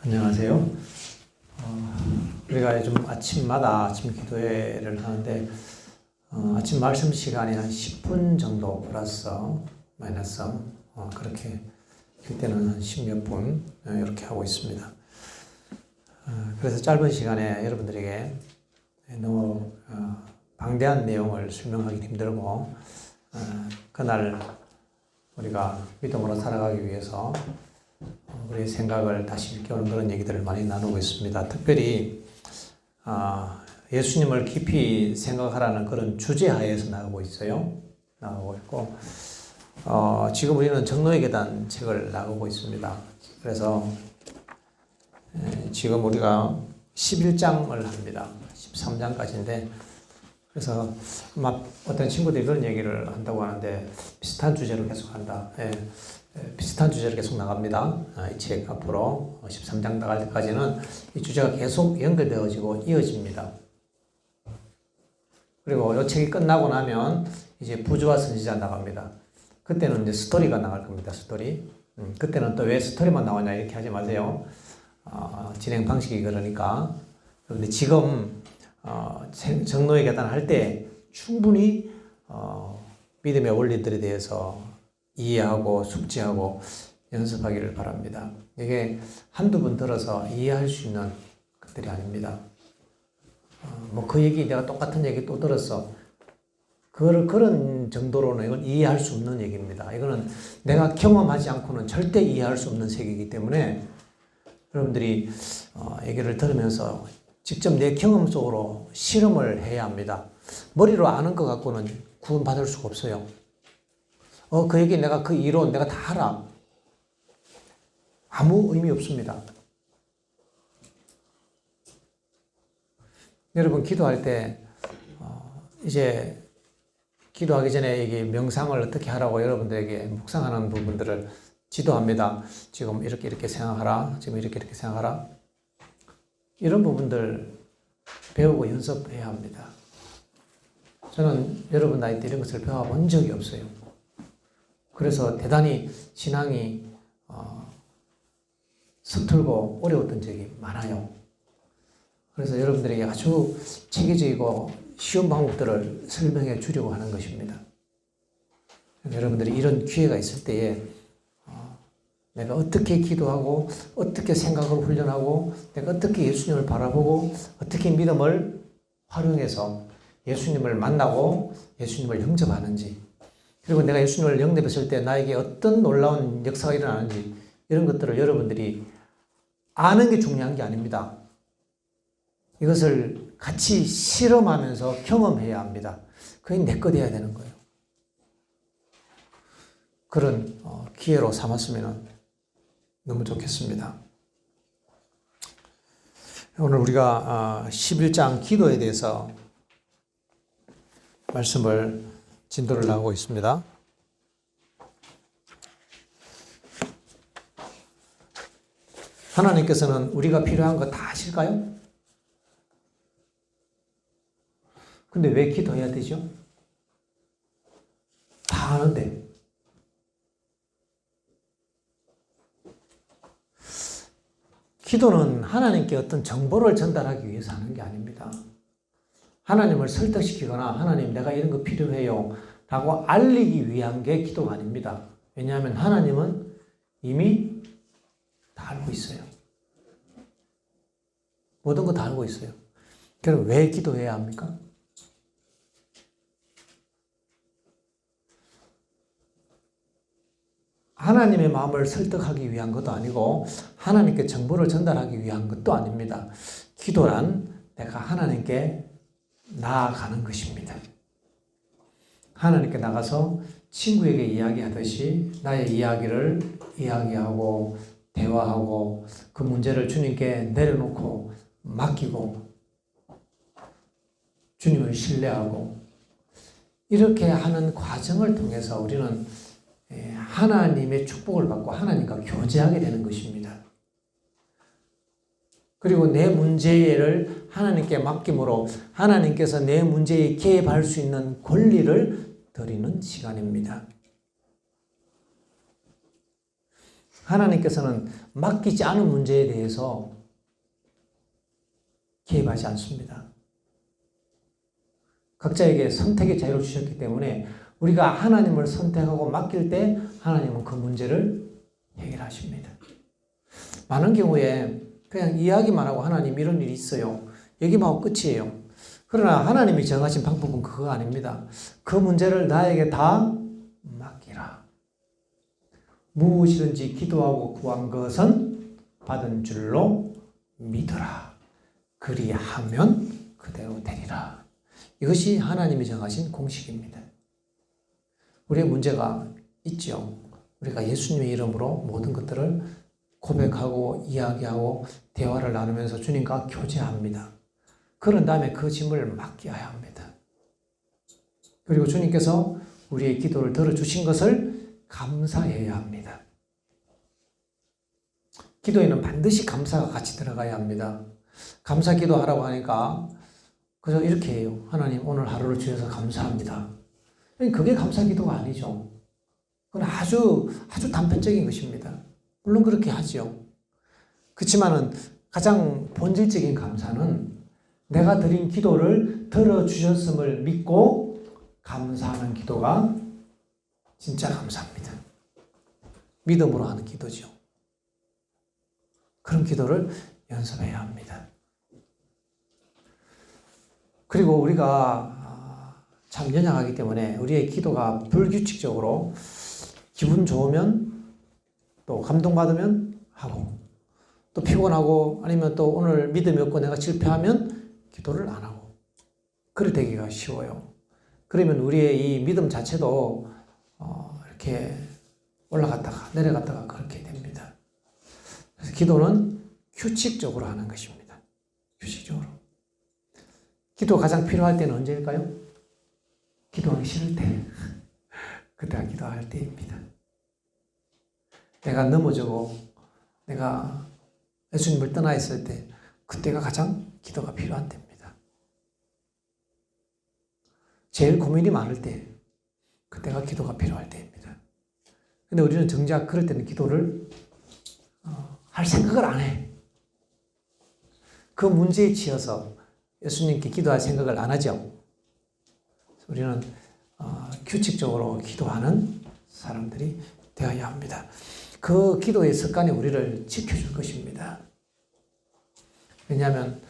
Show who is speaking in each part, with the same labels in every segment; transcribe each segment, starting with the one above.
Speaker 1: 안녕하세요. 우리가 요즘 아침마다 아침 기도회를 하는데 아침 말씀 시간이 한 10분 정도 플러스 마이너스 그렇게 길 때는 한 10몇 분 이렇게 하고 있습니다. 그래서 짧은 시간에 여러분들에게 너무 방대한 내용을 설명하기 힘들고 그날 우리가 믿음으로 살아가기 위해서 우리의 생각을 다시 일깨우는 그런 얘기들을 많이 나누고 있습니다. 특별히 예수님을 깊이 생각하라는 그런 주제하에서 나가고 있어요. 나가고 있고 지금 우리는 정노의 계단 책을 나가고 있습니다. 그래서 지금 우리가 11장을 합니다. 13장까지인데 그래서 어떤 친구들이 그런 얘기를 한다고 하는데 비슷한 주제로 계속 한다. 비슷한 주제로 계속 나갑니다. 이 책 앞으로 13장 나갈 때까지는 이 주제가 계속 연결되어지고 이어집니다. 그리고 이 책이 끝나고 나면 이제 부조와 선지자 나갑니다. 그때는 이제 스토리가 나갈 겁니다. 스토리. 그때는 또 왜 스토리만 나오냐 이렇게 하지 마세요. 진행 방식이 그러니까. 그런데 지금 정노의 계단 할 때 충분히 믿음의 원리들에 대해서 이해하고 숙지하고 연습하기를 바랍니다. 이게 한두 번 들어서 이해할 수 있는 것들이 아닙니다. 그 얘기 내가 똑같은 얘기 또 들었어. 그런 정도로는 이건 이해할 수 없는 얘기입니다. 이거는 내가 경험하지 않고는 절대 이해할 수 없는 세계이기 때문에 여러분들이 얘기를 들으면서 직접 내 경험 속으로 실험을 해야 합니다. 머리로 아는 것 갖고는 구원받을 수가 없어요. 그 얘기 내가 그 이론 내가 다 알아. 아무 의미 없습니다. 여러분 기도할 때 이제 기도하기 전에 이게 명상을 어떻게 하라고 여러분들에게 묵상하는 부분들을 지도합니다. 지금 이렇게 생각하라. 지금 이렇게 생각하라. 이런 부분들 배우고 연습해야 합니다. 저는 여러분 나이 때 이런 것을 배워본 적이 없어요. 그래서 대단히 신앙이 서툴고 어려웠던 적이 많아요. 그래서 여러분들에게 아주 체계적이고 쉬운 방법들을 설명해 주려고 하는 것입니다. 여러분들이 이런 기회가 있을 때에 내가 어떻게 기도하고 어떻게 생각을 훈련하고 내가 어떻게 예수님을 바라보고 어떻게 믿음을 활용해서 예수님을 만나고 예수님을 영접하는지 그리고 내가 예수님을 영접했을 때 나에게 어떤 놀라운 역사가 일어나는지 이런 것들을 여러분들이 아는 게 중요한 게 아닙니다. 이것을 같이 실험하면서 경험해야 합니다. 그게 내 것 돼야 되는 거예요. 그런 기회로 삼았으면 너무 좋겠습니다. 오늘 우리가 11장 기도에 대해서 말씀을 진도를 나가고 있습니다. 하나님께서는 우리가 필요한 거 다 아실까요? 근데 왜 기도해야 되죠? 다 아는데. 기도는 하나님께 어떤 정보를 전달하기 위해서 하는 게 아닙니다. 하나님을 설득시키거나 하나님 내가 이런 거 필요해요 라고 알리기 위한 게 기도가 아닙니다. 왜냐하면 하나님은 이미 다 알고 있어요. 모든 거 다 알고 있어요. 그럼 왜 기도해야 합니까? 하나님의 마음을 설득하기 위한 것도 아니고 하나님께 정보를 전달하기 위한 것도 아닙니다. 기도란 내가 하나님께 나아가는 것입니다. 하나님께 나가서 친구에게 이야기하듯이 나의 이야기를 이야기하고 대화하고 그 문제를 주님께 내려놓고 맡기고 주님을 신뢰하고 이렇게 하는 과정을 통해서 우리는 하나님의 축복을 받고 하나님과 교제하게 되는 것입니다. 그리고 내 문제를 하나님께 맡김으로 하나님께서 내 문제에 개입할 수 있는 권리를 드리는 시간입니다. 하나님께서는 맡기지 않은 문제에 대해서 개입하지 않습니다. 각자에게 선택의 자유를 주셨기 때문에 우리가 하나님을 선택하고 맡길 때 하나님은 그 문제를 해결하십니다. 많은 경우에 그냥 이야기만 하고 하나님 이런 일이 있어요. 얘기만 하고 끝이에요. 그러나 하나님이 정하신 방법은 그거 아닙니다. 그 문제를 나에게 다 맡기라. 무엇이든지 기도하고 구한 것은 받은 줄로 믿어라. 그리하면 그대로 되리라. 이것이 하나님이 정하신 공식입니다. 우리의 문제가 있죠. 우리가 예수님의 이름으로 모든 것들을 고백하고 이야기하고 대화를 나누면서 주님과 교제합니다. 그런 다음에 그 짐을 맡겨야 합니다. 그리고 주님께서 우리의 기도를 들어주신 것을 감사해야 합니다. 기도에는 반드시 감사가 같이 들어가야 합니다. 감사 기도하라고 하니까 그저 이렇게 해요. 하나님 오늘 하루를 주셔서 감사합니다. 그게 감사 기도가 아니죠. 그건 아주 단편적인 것입니다. 물론 그렇게 하죠. 그렇지만은 가장 본질적인 감사는 내가 드린 기도를 들어주셨음을 믿고 감사하는 기도가 진짜 감사합니다. 믿음으로 하는 기도죠. 그런 기도를 연습해야 합니다. 그리고 우리가 참 연약하기 때문에 우리의 기도가 불규칙적으로 기분 좋으면 또 감동받으면 하고 또 피곤하고 아니면 또 오늘 믿음이 없고 내가 실패하면 기도를 안 하고 그래 되기가 쉬워요. 그러면 우리의 이 믿음 자체도 이렇게 올라갔다가 내려갔다가 그렇게 됩니다. 그래서 기도는 규칙적으로 하는 것입니다. 규칙적으로. 기도가 가장 필요할 때는 언제일까요? 기도하기 싫을 때. 그때가 기도할 때입니다. 내가 넘어지고 내가 예수님을 떠나 있을 때 그때가 가장 기도가 필요한 때입니다. 제일 고민이 많을 때 그때가 기도가 필요할 때입니다. 근데 우리는 정작 그럴 때는 기도를 할 생각을 안 해. 그 문제에 치여서 예수님께 기도할 생각을 안 하죠. 우리는 규칙적으로 기도하는 사람들이 되어야 합니다. 그 기도의 습관이 우리를 지켜줄 것입니다. 왜냐하면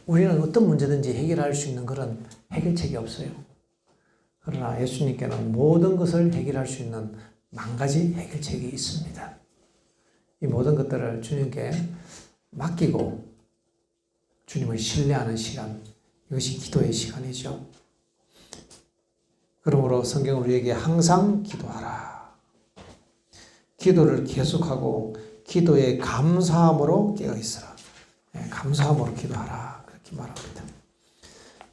Speaker 1: 우리는 어떤 문제든지 해결할 수 있는 그런 해결책이 없어요. 그러나 예수님께는 모든 것을 해결할 수 있는 만 가지 해결책이 있습니다. 이 모든 것들을 주님께 맡기고 주님을 신뢰하는 시간, 이것이 기도의 시간이죠. 그러므로 성경은 우리에게 항상 기도하라. 기도를 계속하고 기도에 감사함으로 깨어있으라. 감사함으로 기도하라. 그렇게 말합니다.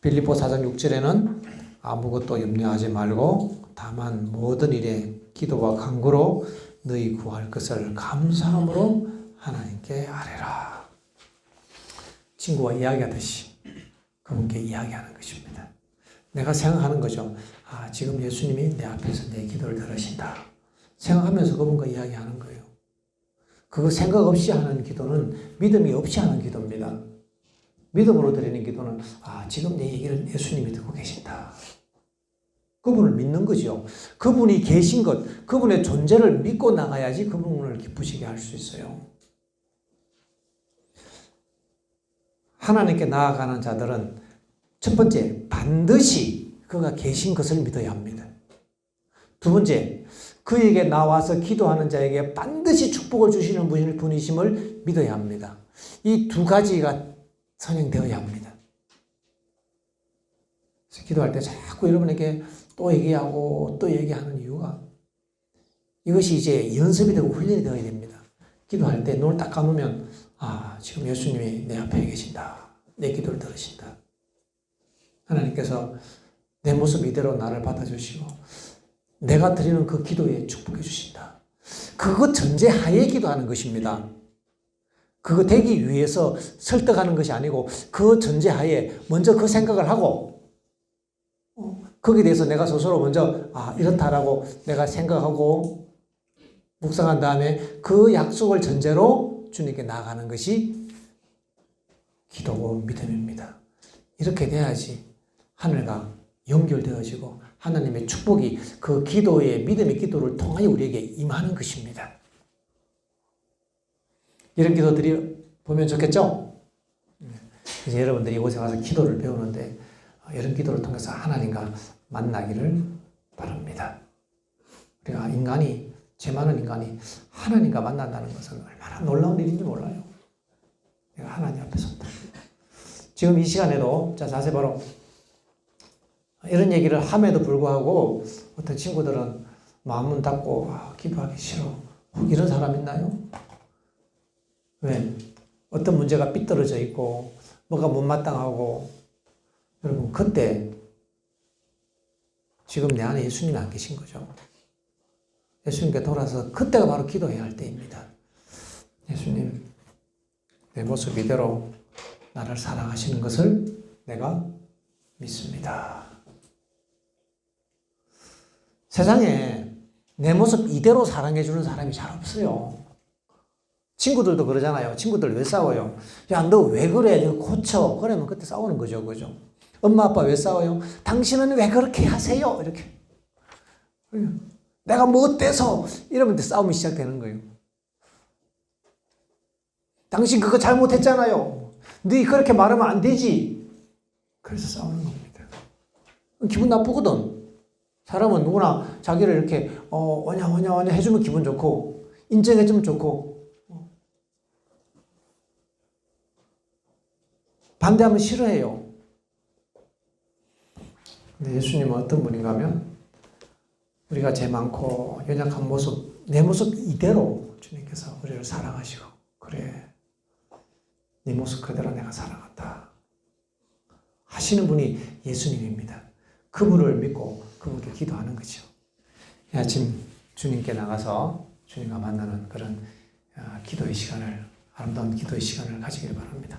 Speaker 1: 빌립보 4장 6절에는 아무것도 염려하지 말고 다만 모든 일에 기도와 간구로 너희 구할 것을 감사함으로 하나님께 아뢰라. 친구와 이야기하듯이 그분께 이야기하는 것입니다. 내가 생각하는 거죠. 지금 예수님이 내 앞에서 내 기도를 들으신다. 생각하면서 그분과 이야기하는 거예요. 그거 생각 없이 하는 기도는 믿음이 없이 하는 기도입니다. 믿음으로 드리는 기도는 지금 내 얘기를 예수님이 듣고 계신다. 그분을 믿는 거죠. 그분이 계신 것, 그분의 존재를 믿고 나가야지 그분을 기쁘시게 할 수 있어요. 하나님께 나아가는 자들은 첫 번째, 반드시 그가 계신 것을 믿어야 합니다. 두 번째, 그에게 나와서 기도하는 자에게 반드시 축복을 주시는 분이심을 믿어야 합니다. 이 두 가지가 선행되어야 합니다. 그래서 기도할 때 자꾸 여러분에게 또 얘기하고 또 얘기하는 이유가 이것이 이제 연습이 되고 훈련이 되어야 됩니다. 기도할 때 눈을 딱 감으면 지금 예수님이 내 앞에 계신다. 내 기도를 들으신다. 하나님께서 내 모습 이대로 나를 받아주시고 내가 드리는 그 기도에 축복해 주신다. 그거 전제하에 기도하는 것입니다. 그거 되기 위해서 설득하는 것이 아니고 그 전제하에 먼저 그 생각을 하고 거기에 대해서 내가 스스로 먼저 이렇다라고 내가 생각하고 묵상한 다음에 그 약속을 전제로 주님께 나아가는 것이 기도고 믿음입니다. 이렇게 돼야지 하늘과 연결되어지고 하나님의 축복이 그 기도의 믿음의 기도를 통하여 우리에게 임하는 것입니다. 이런 기도들이 보면 좋겠죠? 이제 여러분들이 이곳에 가서 기도를 배우는데 이런 기도를 통해서 하나님과 만나기를 바랍니다. 우리가 인간이, 죄 많은 인간이 하나님과 만난다는 것은 얼마나 놀라운 일인지 몰라요. 내가 하나님 앞에 섰다. 지금 이 시간에도 자세히 바로 이런 얘기를 함에도 불구하고 어떤 친구들은 마음은 닫고 기도하기 싫어. 이런 사람 있나요? 왜? 어떤 문제가 삐뚤어져 있고 뭐가 못마땅하고 여러분 그때 지금 내 안에 예수님이 안 계신 거죠. 예수님께 돌아서 그때가 바로 기도해야 할 때입니다. 예수님, 내 모습 이대로 나를 사랑하시는 것을 내가 믿습니다. 세상에 내 모습 이대로 사랑해주는 사람이 잘 없어요. 친구들도 그러잖아요. 친구들 왜 싸워요? 야, 너 왜 그래? 너 고쳐. 그러면 그때 싸우는 거죠. 그죠? 엄마, 아빠 왜 싸워요? 당신은 왜 그렇게 하세요? 이렇게. 내가 뭐 어때서? 이러면 싸움이 시작되는 거예요. 당신 그거 잘못했잖아요. 네 그렇게 말하면 안 되지. 그래서 싸우는 겁니다. 기분 나쁘거든. 사람은 누구나 자기를 이렇게 오냐 해주면 기분 좋고 인정해주면 좋고 반대하면 싫어해요. 근데 예수님은 어떤 분인가 하면 우리가 죄 많고 연약한 모습, 내 모습 이대로 주님께서 우리를 사랑하시고 그래, 네 모습 그대로 내가 사랑한다 하시는 분이 예수님입니다. 그분을 믿고 그분께 기도하는 거죠. 이 아침 주님께 나가서 주님과 만나는 그런 기도의 시간을, 아름다운 기도의 시간을 가지길 바랍니다.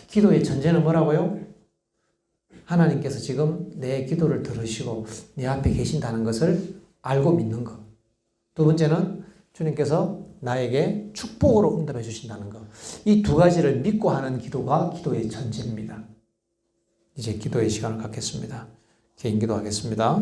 Speaker 1: 기도의 전제는 뭐라고요? 하나님께서 지금 내 기도를 들으시고 내 앞에 계신다는 것을 알고 믿는 것. 두 번째는 주님께서 나에게 축복으로 응답해 주신다는 것. 이 두 가지를 믿고 하는 기도가 기도의 전제입니다. 이제 기도의 시간을 갖겠습니다. 개인 기도하겠습니다.